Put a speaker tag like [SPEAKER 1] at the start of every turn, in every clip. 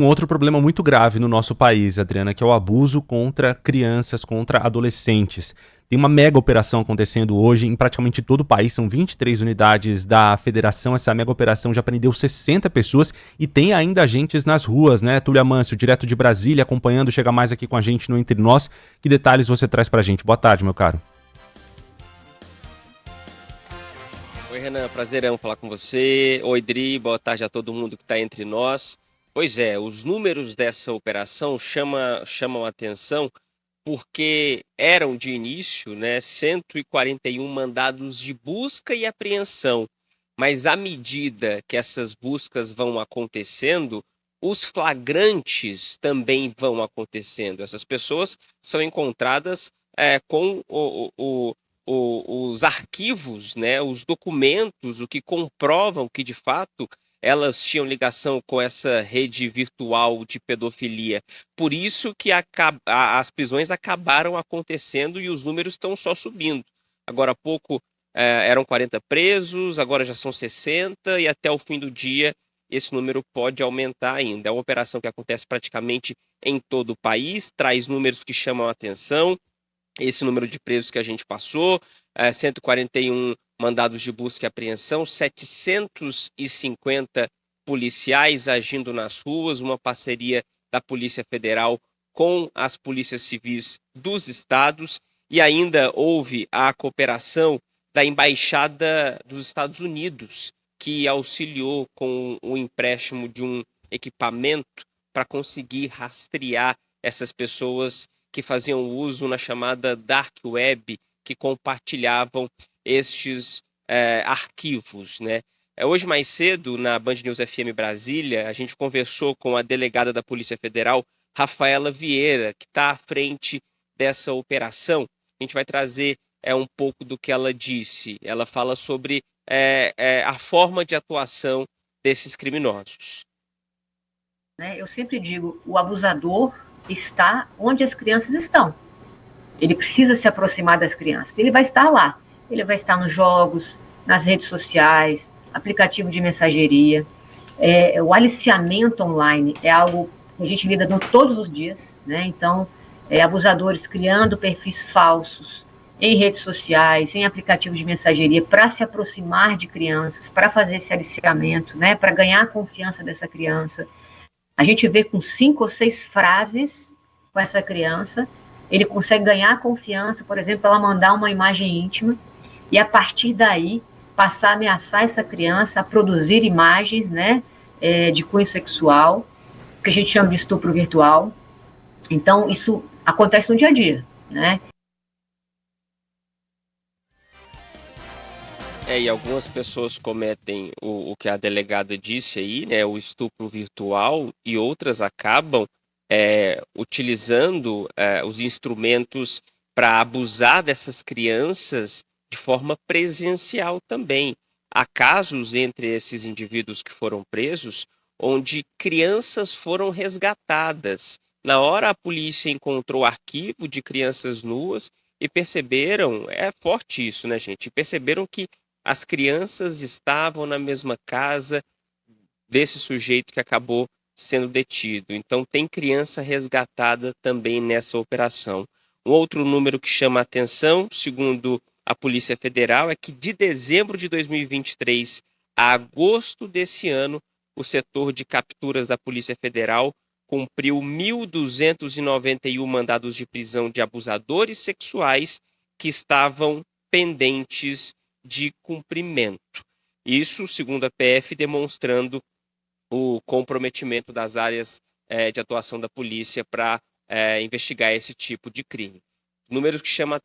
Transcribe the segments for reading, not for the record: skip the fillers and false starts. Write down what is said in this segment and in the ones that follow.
[SPEAKER 1] Um outro problema muito grave no nosso país, Adriana, que é o abuso contra crianças, contra adolescentes. Tem uma mega operação acontecendo hoje em praticamente todo o país, são 23 unidades da federação. Essa mega operação já prendeu 60 pessoas e tem ainda agentes nas ruas, né? Túlio Amâncio, direto de Brasília, acompanhando, chega mais aqui com a gente no Entre Nós. Que detalhes você traz pra gente? Boa tarde, meu caro.
[SPEAKER 2] Oi, Renan, prazerão falar com você. Oi, Dri, boa tarde a todo mundo que está entre nós. Pois é, os números dessa operação chamam a atenção porque eram de início, né, 141 mandados de busca e apreensão, mas à medida que essas buscas vão acontecendo, os flagrantes também vão acontecendo. Essas pessoas são encontradas com os arquivos, né, os documentos, o que comprovam que de fato elas tinham ligação com essa rede virtual de pedofilia. Por isso que as prisões acabaram acontecendo e os números estão só subindo. Agora há pouco eram 40 presos, agora já são 60 e até o fim do dia esse número pode aumentar ainda. É uma operação que acontece praticamente em todo o país, traz números que chamam a atenção. Esse número de presos que a gente passou, 141 mandados de busca e apreensão, 750 policiais agindo nas ruas, uma parceria da Polícia Federal com as polícias civis dos estados, e ainda houve a cooperação da Embaixada dos Estados Unidos, que auxiliou com o empréstimo de um equipamento para conseguir rastrear essas pessoas que faziam uso na chamada Dark Web, que compartilhavam estes arquivos, né? Hoje mais cedo, na Band News FM Brasília, a gente conversou com a delegada da Polícia Federal, Rafaela Vieira, que está à frente dessa operação. A gente vai trazer um pouco do que ela disse. Ela fala sobre a forma de atuação desses criminosos.
[SPEAKER 3] Eu sempre digo, o abusador está onde as crianças estão. Ele precisa se aproximar das crianças. Ele vai estar lá. Ele vai estar nos jogos, nas redes sociais, aplicativo de mensageria. O aliciamento online é algo que a gente lida todos os dias, né? Então, abusadores criando perfis falsos em redes sociais, em aplicativos de mensageria, para se aproximar de crianças, para fazer esse aliciamento, né? Para ganhar a confiança dessa criança. A gente vê com 5 ou 6 frases com essa criança, ele consegue ganhar a confiança, por exemplo, ela mandar uma imagem íntima, e a partir daí passar a ameaçar essa criança a produzir imagens, né, de cunho sexual, que a gente chama de estupro virtual. Então, isso acontece no dia a dia, né?
[SPEAKER 2] E algumas pessoas cometem o que a delegada disse aí, né, o estupro virtual, e outras acabam utilizando os instrumentos para abusar dessas crianças de forma presencial também. Há casos entre esses indivíduos que foram presos onde crianças foram resgatadas. Na hora a polícia encontrou arquivo de crianças nuas e perceberam, é forte isso, né, gente? Perceberam que as crianças estavam na mesma casa desse sujeito que acabou sendo detido. Então, tem criança resgatada também nessa operação. Um outro número que chama a atenção, segundo a Polícia Federal, é que de dezembro de 2023 a agosto desse ano, o setor de capturas da Polícia Federal cumpriu 1.291 mandados de prisão de abusadores sexuais que estavam pendentes de cumprimento. Isso, segundo a PF, demonstrando o comprometimento das áreas de atuação da polícia para investigar esse tipo de crime. Números que chamam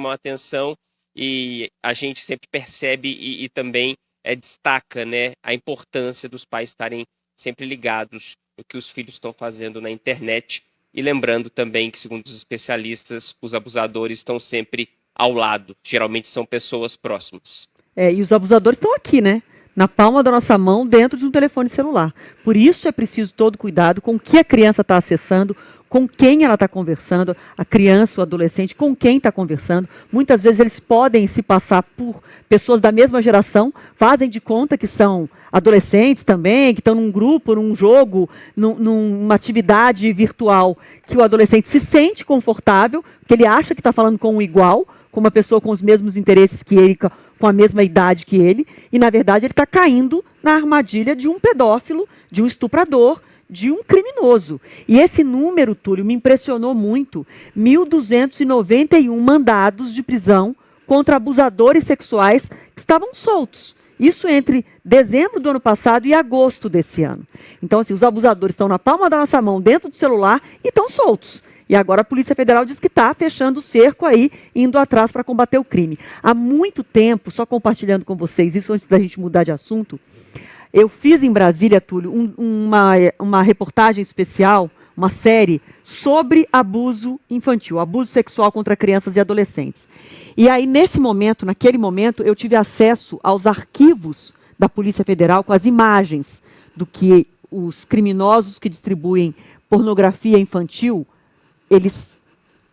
[SPEAKER 2] a atenção e a gente sempre percebe e também destaca, né, a importância dos pais estarem sempre ligados no que os filhos estão fazendo na internet, e lembrando também que, segundo os especialistas, os abusadores estão sempre ao lado, geralmente são pessoas próximas.
[SPEAKER 4] E os abusadores estão aqui, né? na palma da nossa mão, dentro de um telefone celular. Por isso é preciso todo cuidado com o que a criança está acessando, com quem ela está conversando, a criança, o adolescente, com quem está conversando. Muitas vezes eles podem se passar por pessoas da mesma geração, fazem de conta que são adolescentes também, que estão num grupo, num jogo, numa atividade virtual, que o adolescente se sente confortável, porque ele acha que está falando com um igual, com uma pessoa com os mesmos interesses que ele, com a mesma idade que ele, e na verdade ele está caindo na armadilha de um pedófilo, de um estuprador, de um criminoso. E esse número, Túlio, me impressionou muito. 1.291 mandados de prisão contra abusadores sexuais que estavam soltos. Isso entre dezembro do ano passado e agosto desse ano. Então, assim, os abusadores estão na palma da nossa mão, dentro do celular, e estão soltos. E agora a Polícia Federal diz que está fechando o cerco aí, indo atrás para combater o crime. Há muito tempo, só compartilhando com vocês isso antes da gente mudar de assunto, eu fiz em Brasília, Túlio, uma reportagem especial, uma série sobre abuso infantil, abuso sexual contra crianças e adolescentes. E aí, naquele momento, eu tive acesso aos arquivos da Polícia Federal com as imagens do que os criminosos que distribuem pornografia infantil, eles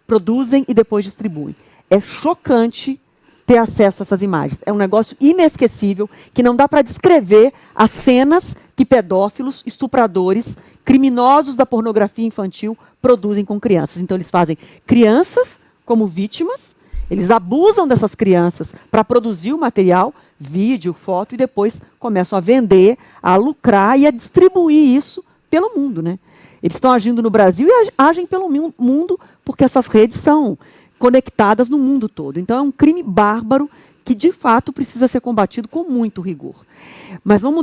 [SPEAKER 4] produzem e depois distribuem. É chocante ter acesso a essas imagens. É um negócio inesquecível, que não dá para descrever as cenas que pedófilos, estupradores, criminosos da pornografia infantil produzem com crianças. Então, eles fazem crianças como vítimas, eles abusam dessas crianças para produzir o material, vídeo, foto, e depois começam a vender, a lucrar e a distribuir isso pelo mundo, né? Eles estão agindo no Brasil e agem pelo mundo, porque essas redes são conectadas no mundo todo. Então é um crime bárbaro que, de fato, precisa ser combatido com muito rigor. Mas vamos